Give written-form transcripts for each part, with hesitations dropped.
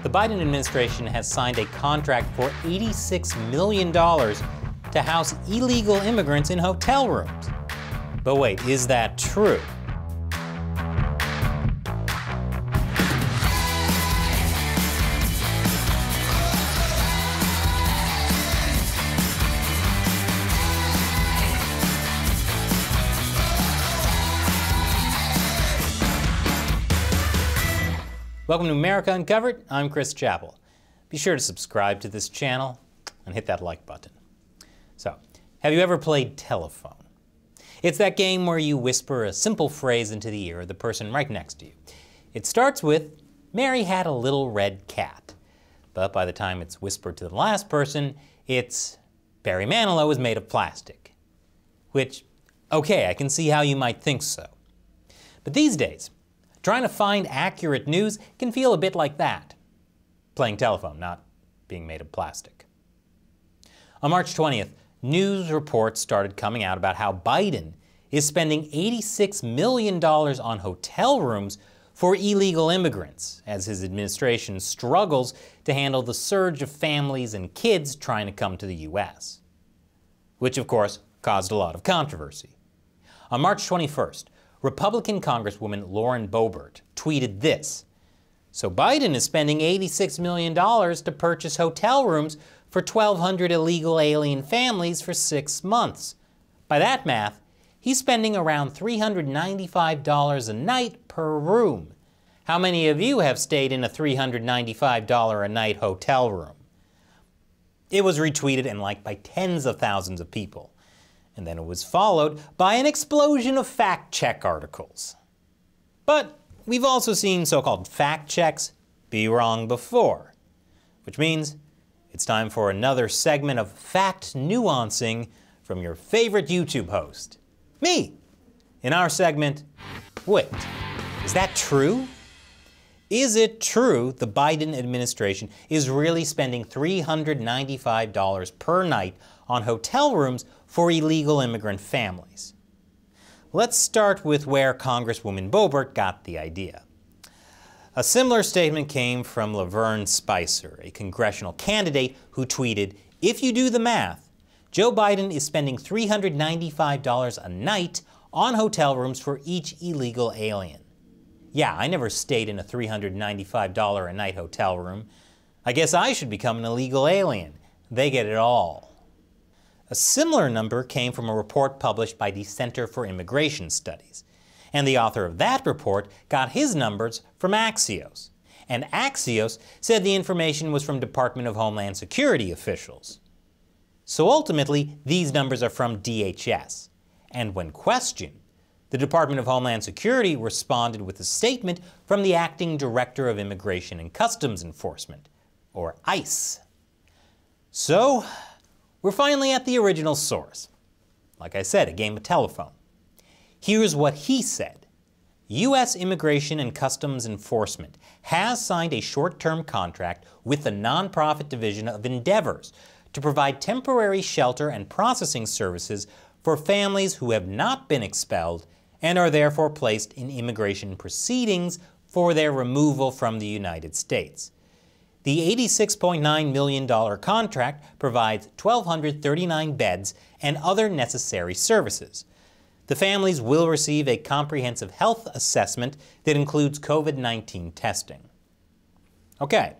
The Biden administration has signed a contract for $86 million to house illegal immigrants in hotel rooms. But wait, is that true? Welcome to America Uncovered. I'm Chris Chappell. Be sure to subscribe to this channel and hit that like button. So, have you ever played telephone? It's that game where you whisper a simple phrase into the ear of the person right next to you. It starts with, "Mary had a little red cat." But by the time it's whispered to the last person, it's, "Barry Manilow is made of plastic." Which, okay, I can see how you might think so. But these days, trying to find accurate news can feel a bit like that. Playing telephone, not being made of plastic. On March 20th, news reports started coming out about how Biden is spending $86 million on hotel rooms for illegal immigrants as his administration struggles to handle the surge of families and kids trying to come to the U.S. Which, of course, caused a lot of controversy. On March 21st, Republican Congresswoman Lauren Boebert tweeted this: "So Biden is spending $86 million to purchase hotel rooms for 1,200 illegal alien families for 6 months. By that math, he's spending around $395 a night per room. How many of you have stayed in a $395 a night hotel room?" It was retweeted and liked by tens of thousands of people. And then it was followed by an explosion of fact-check articles. But we've also seen so-called fact checks be wrong before, which means it's time for another segment of fact nuancing from your favorite YouTube host, me, in our segment, Wait, is that true? Is it true the Biden administration is really spending $395 per night on hotel rooms for illegal immigrant families? Let's start with where Congresswoman Boebert got the idea. A similar statement came from Laverne Spicer, a congressional candidate who tweeted, "If you do the math, Joe Biden is spending $395 a night on hotel rooms for each illegal alien." Yeah, I never stayed in a $395 a night hotel room. I guess I should become an illegal alien. They get it all. A similar number came from a report published by the Center for Immigration Studies. And the author of that report got his numbers from Axios. And Axios said the information was from Department of Homeland Security officials. So ultimately, these numbers are from DHS. And when questioned, the Department of Homeland Security responded with a statement from the Acting Director of Immigration and Customs Enforcement, or ICE. So, we're finally at the original source. Like I said, a game of telephone. Here's what he said. U.S. Immigration and Customs Enforcement has signed a short-term contract with the nonprofit division of Endeavors to provide temporary shelter and processing services for families who have not been expelled and are therefore placed in immigration proceedings for their removal from the United States. The $86.9 million contract provides 1,239 beds and other necessary services. The families will receive a comprehensive health assessment that includes COVID-19 testing. Okay,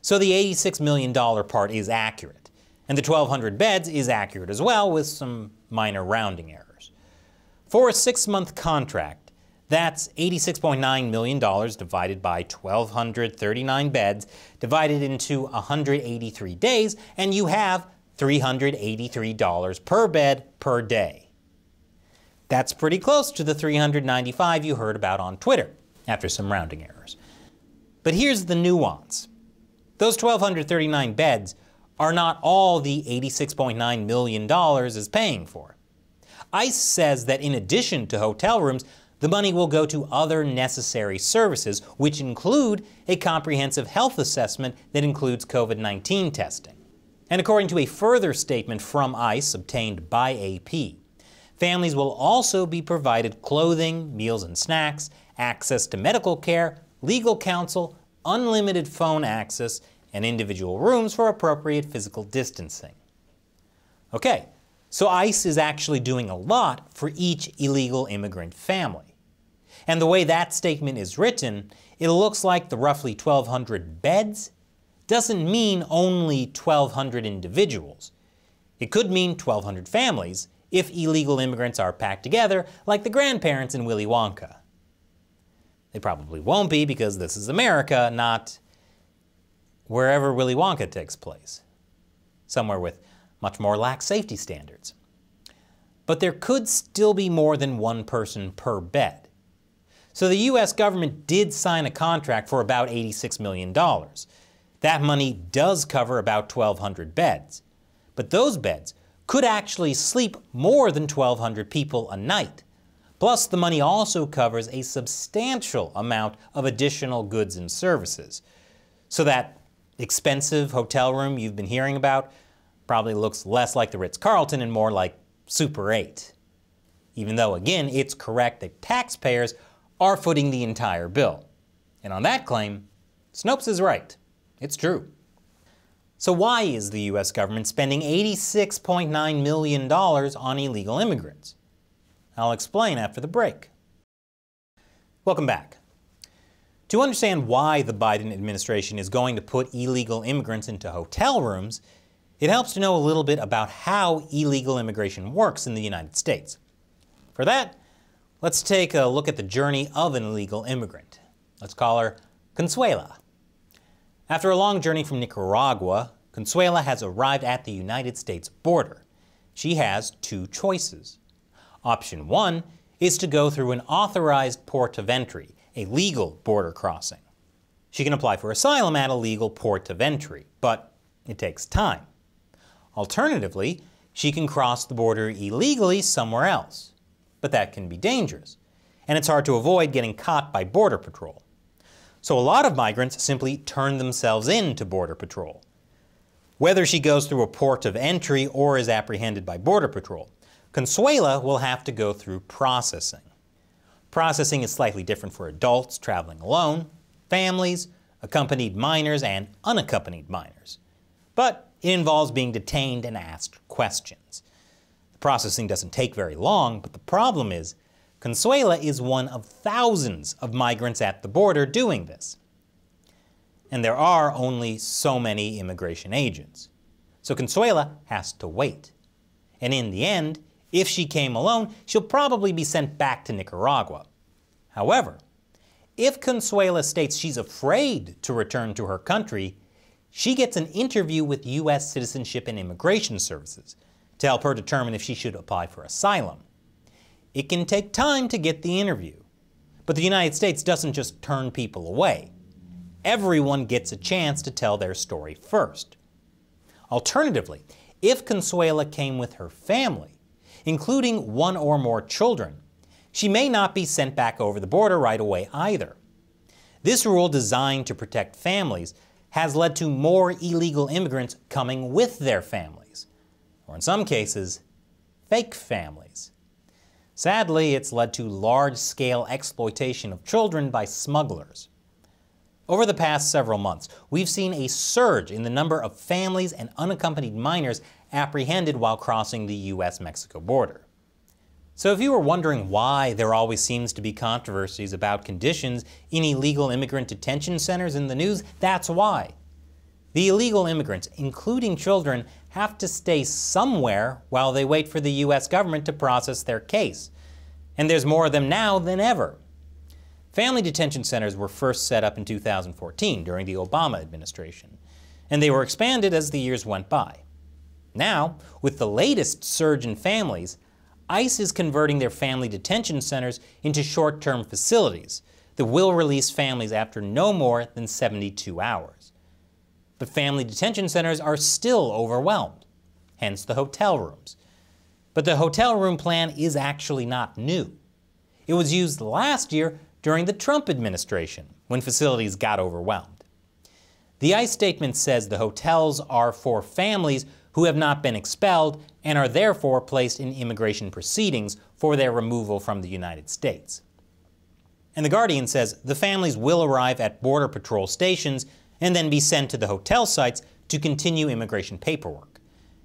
so the $86 million part is accurate, and the 1,200 beds is accurate as well, with some minor rounding errors. For a 6-month contract, that's $86.9 million divided by 1,239 beds, divided into 183 days, and you have $383 per bed per day. That's pretty close to the $395 you heard about on Twitter, after some rounding errors. But here's the nuance. Those 1,239 beds are not all the $86.9 million is paying for. ICE says that in addition to hotel rooms, the money will go to other necessary services, which include a comprehensive health assessment that includes COVID-19 testing. And according to a further statement from ICE obtained by AP, families will also be provided clothing, meals and snacks, access to medical care, legal counsel, unlimited phone access and individual rooms for appropriate physical distancing. Okay, so ICE is actually doing a lot for each illegal immigrant family. And the way that statement is written, it looks like the roughly 1,200 beds doesn't mean only 1,200 individuals. It could mean 1,200 families if illegal immigrants are packed together like the grandparents in Willy Wonka. They probably won't be because this is America, not wherever Willy Wonka takes place. Somewhere with much more lax safety standards. But there could still be more than one person per bed. So the US government did sign a contract for about $86 million. That money does cover about 1,200 beds. But those beds could actually sleep more than 1,200 people a night. Plus, the money also covers a substantial amount of additional goods and services. So that expensive hotel room you've been hearing about probably looks less like the Ritz-Carlton and more like Super 8. Even though, again, it's correct that taxpayers are footing the entire bill. And on that claim, Snopes is right. It's true. So why is the US government spending $86.9 million on illegal immigrants? I'll explain after the break. Welcome back. To understand why the Biden administration is going to put illegal immigrants into hotel rooms, it helps to know a little bit about how illegal immigration works in the United States. For that, let's take a look at the journey of an illegal immigrant. Let's call her Consuela. After a long journey from Nicaragua, Consuela has arrived at the United States border. She has two choices. Option 1 is to go through an authorized port of entry, a legal border crossing. She can apply for asylum at a legal port of entry, but it takes time. Alternatively, she can cross the border illegally somewhere else, but that can be dangerous, and it's hard to avoid getting caught by Border Patrol. So a lot of migrants simply turn themselves in to Border Patrol. Whether she goes through a port of entry or is apprehended by Border Patrol, Consuela will have to go through processing. Processing is slightly different for adults traveling alone, families, accompanied minors, and unaccompanied minors. But it involves being detained and asked questions. The processing doesn't take very long, but the problem is Consuela is one of thousands of migrants at the border doing this. And there are only so many immigration agents. So Consuela has to wait. And in the end, if she came alone, she'll probably be sent back to Nicaragua. However, if Consuela states she's afraid to return to her country, she gets an interview with U.S. Citizenship and Immigration Services to help her determine if she should apply for asylum. It can take time to get the interview, but the United States doesn't just turn people away. Everyone gets a chance to tell their story first. Alternatively, if Consuela came with her family, including one or more children, she may not be sent back over the border right away either. This rule, designed to protect families, has led to more illegal immigrants coming with their families, or in some cases, fake families. Sadly, it's led to large-scale exploitation of children by smugglers. Over the past several months, we've seen a surge in the number of families and unaccompanied minors apprehended while crossing the U.S.-Mexico border. So if you were wondering why there always seems to be controversies about conditions in illegal immigrant detention centers in the news, that's why. The illegal immigrants, including children, have to stay somewhere while they wait for the U.S. government to process their case. And there's more of them now than ever. Family detention centers were first set up in 2014 during the Obama administration, and they were expanded as the years went by. Now, with the latest surge in families, ICE is converting their family detention centers into short-term facilities that will release families after no more than 72 hours. But family detention centers are still overwhelmed, hence the hotel rooms. But the hotel room plan is actually not new. It was used last year during the Trump administration, when facilities got overwhelmed. The ICE statement says the hotels are for families who have not been expelled and are therefore placed in immigration proceedings for their removal from the United States. And The Guardian says the families will arrive at Border Patrol stations and then be sent to the hotel sites to continue immigration paperwork.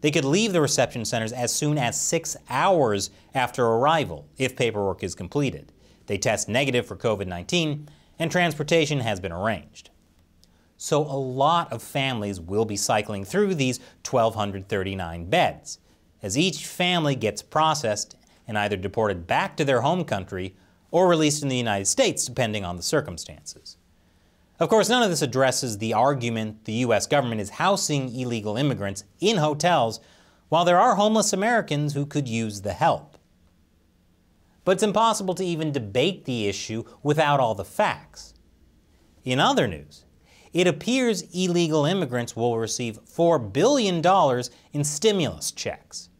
They could leave the reception centers as soon as 6 hours after arrival if paperwork is completed. They test negative for COVID-19, and transportation has been arranged. So a lot of families will be cycling through these 1,239 beds, as each family gets processed and either deported back to their home country or released in the United States, depending on the circumstances. Of course, none of this addresses the argument the U.S. government is housing illegal immigrants in hotels while there are homeless Americans who could use the help. But it's impossible to even debate the issue without all the facts. In other news, it appears illegal immigrants will receive $4 billion in stimulus checks.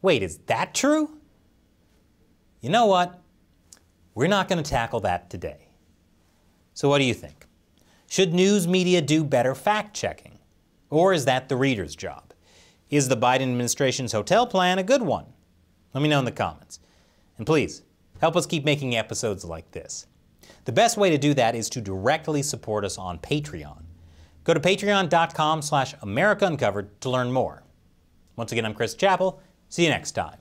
Wait, is that true? You know what? We're not going to tackle that today. So what do you think? Should news media do better fact-checking? Or is that the reader's job? Is the Biden administration's hotel plan a good one? Let me know in the comments. And please, help us keep making episodes like this. The best way to do that is to directly support us on Patreon. Go to patreon.com/AmericaUncovered to learn more. Once again, I'm Chris Chappell. See you next time.